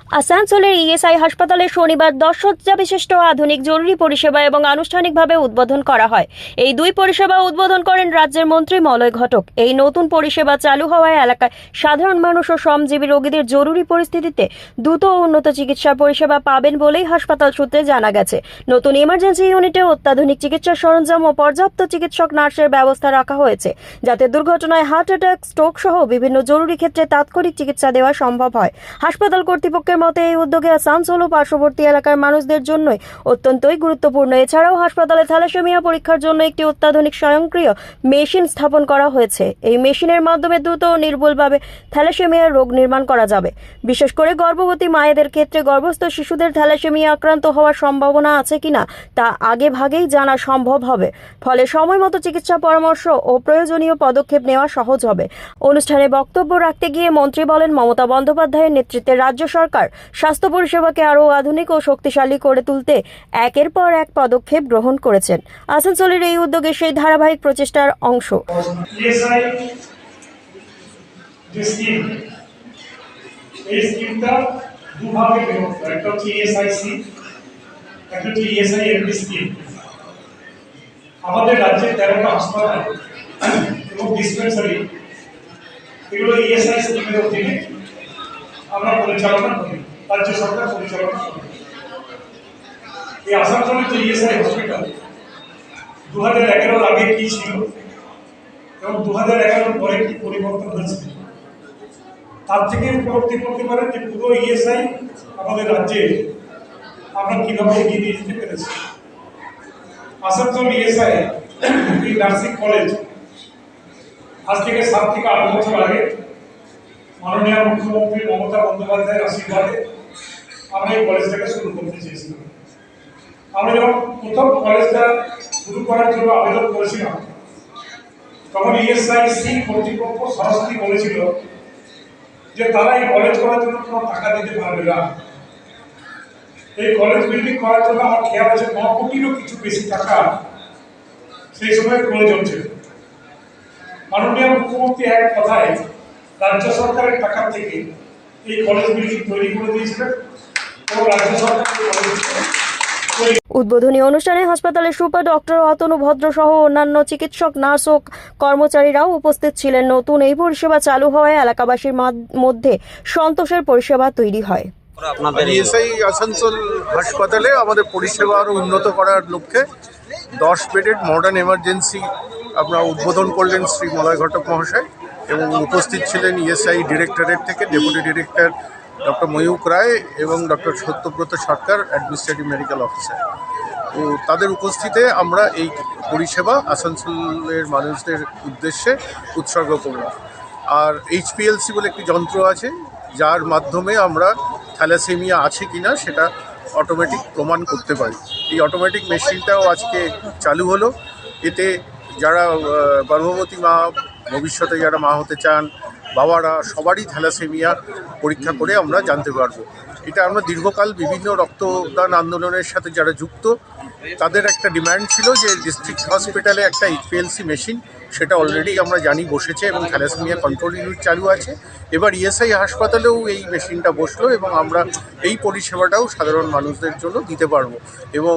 আসানসোলের ইএসআই হাসপাতালে শনিবার 10 শয্যা বিশিষ্ট আধুনিক জরুরি পরিষেবা এবং আনুষ্ঠানিকভাবে উদ্বোধন করা হয়। এই দুই পরিষেবা উদ্বোধন করেন রাজ্যের মন্ত্রী মলয় ঘটক। এই নতুন পরিষেবা চালু হওয়ায় এলাকায় সাধারণ মানুষ ও শ্রমজীবী রোগীদের জরুরি পরিস্থিতিতে দ্রুত ও উন্নত চিকিৎসা পরিষেবা পাবেন বলেই হাসপাতাল সূত্রে জানা গেছে। নতুন ইমার্জেন্সি ইউনিটে অত্যাধুনিক চিকিৎসা সরঞ্জাম ও পর্যাপ্ত চিকিৎসক নার্সের ব্যবস্থা রাখা হয়েছে, যাতে দুর্ঘটনায় হার্ট অ্যাটাক, স্ট্রোক সহ বিভিন্ন জরুরি ক্ষেত্রে তাৎক্ষণিক চিকিৎসা দেওয়া সম্ভব হয়। হাসপাতাল কর্তৃপক্ষের মতে এই উদ্যোগে আসানসোল ও পার্শ্ববর্তী এলাকার মানুষদের জন্যই অত্যন্তই গুরুত্বপূর্ণ। এছাড়াও হাসপাতালে থ্যালাসেমিয়া পরীক্ষার জন্য একটি অত্যাধুনিক স্বয়ংক্রিয় মেশিন স্থাপন করা হয়েছে। এই মেশিনের মাধ্যমে দ্রুত ও নির্ভুলভাবে থ্যালাসেমিয়ার রোগ নির্ণয় করা যাবে। বিশেষ করে গর্ভবতী মায়েদের ক্ষেত্রে গর্ভস্থ শিশুদের থ্যালাসেমিয়া আক্রান্ত হওয়ার সম্ভাবনা আছে কিনা তা আগে ভাগেই জানা সম্ভব হবে। ফলে সময়মতো চিকিৎসা পরামর্শ ও প্রয়োজনীয় পদক্ষেপ নেওয়া সহজ হবে। অনুষ্ঠানে বক্তব্য রাখতে গিয়ে মন্ত্রী বলেন, মমতা বন্দ্যোপাধ্যায়ের নেতৃত্বে রাজ্য সরকার স্বাস্থ্য পরিষেবাকে আরও আধুনিক ও শক্তিশালী করে তুলতে একের পর এক পদক্ষেপ গ্রহণ করেছেন। আসানসোলের এই উদ্যোগে সেই ধারাবাহিক প্রচেষ্টার অংশ। এই স্কিমটা দুভাগে বিভক্ত, একটা হচ্ছে ইএসআইসি, একটা হচ্ছে ইএসআই এমডি স্কিম। আমাদের রাজ্যের 13টা হাসপাতাল এবং ডিসপেন্সারি এগুলো ইএসআই স্কিমের অধীনে আমরা পরিচালনা করি, রাজ্য সরকার পরিচালনা করে। এই আসানসোলের যে ইএসআই হসপিটাল 2011 আগে কি ছিল এবং 2011 পরে কি পরিবর্তন হয়েছে তার থেকে উপলব্ধি করতে পারেন যে পুরো ইএসআই আমাদের রাজ্যে আমরা কিভাবে এগিয়ে নিয়ে যেতে পেরেছি। আসানসোল ইএসআই নার্সিং কলেজ আজ থেকে 7 থেকে 8 বছর আগে মাননীয় মুখ্যমন্ত্রী মমতা বন্দ্যোপাধ্যায়ের আশীর্বাদে আমরা এই কলেজটাকে শুরু করতে চেয়েছিলাম। আমরা যখন প্রথম কলেজটা শুরু করার জন্য আবেদন করেছিলাম, তখন ইএসআইসি কর্তৃপক্ষ সরাসরি বলেছিল যে তারা এই কলেজ করার জন্য কোনো টাকা দিতে পারবে না। এই কলেজ বিল্ডিং করার জন্য আমার খেয়াল আছে 9 কোটিরও কিছু বেশি টাকা সেই সময় প্রয়োজন ছিল। মাননীয় মুখ্যমন্ত্রী এক কথায় রাজ্য সরকারের টাকা থেকে এই কলেজ বিল্ডিং তৈরি করে দিয়েছিলেন এবং রাজ্য সরকার উদ্বোধনী অনুষ্ঠানে হাসপাতালের সুপার ডক্টর অতনু ভদ্র সহ অন্যান্য চিকিৎসক, নার্স ও কর্মচারীরাও উপস্থিত ছিলেন। নতুন এই পরিষেবা চালু হওয়ায় এলাকাবাসীর মধ্যে সন্তোষের পরিষেবা তৈরি হয়। ইএসআই আসানসোল হাসপাতালে আমাদের পরিষেবা আরও উন্নত করার লক্ষ্যে 10 বেডেড মডার্ন এমার্জেন্সি আমরা উদ্বোধন করলেন শ্রী মলয় ঘটক মহাশয়, এবং উপস্থিত ছিলেন ইএসআই ডিরেক্টরেট থেকে ডেপুটি ডিরেক্টর ডক্টর ময়ূক রায় এবং ডক্টর সত্যব্রত সরকার, অ্যাডমিনিস্ট্রেটিভ মেডিকেল অফিসার। তো তাদের উপস্থিতিতে আমরা এই পরিষেবা আসানসোলের মানুষদের উদ্দেশ্যে উৎসর্গ করলাম। আর এইচপিএলসি বলে একটি যন্ত্র আছে, যার মাধ্যমে আমরা থ্যালাসেমিয়া আছে কিনা সেটা অটোমেটিক প্রমাণ করতে পারি। এই অটোমেটিক মেশিনটাও আজকে চালু হলো। এতে যারা গর্ভবতী মা, ভবিষ্যতে যারা মা হতে চান, বাবারা, সবারই থ্যালাসেমিয়া পরীক্ষা করে আমরা জানতে পারবো। এটা আমরা দীর্ঘকাল বিভিন্ন রক্তদান আন্দোলনের সাথে যারা যুক্ত, তাদের একটা ডিমান্ড ছিল যে ডিস্ট্রিক্ট হসপিটালে একটা এইচপিএলসি মেশিন, সেটা অলরেডি আমরা জানি বসেছে এবং থ্যালাসেমিয়া কন্ট্রোল ইউনিট চালু আছে। এবার ইএসআই হাসপাতালেও এই মেশিনটা বসলো এবং আমরা এই পরিষেবাটাও সাধারণ মানুষদের জন্য দিতে পারবো। এবং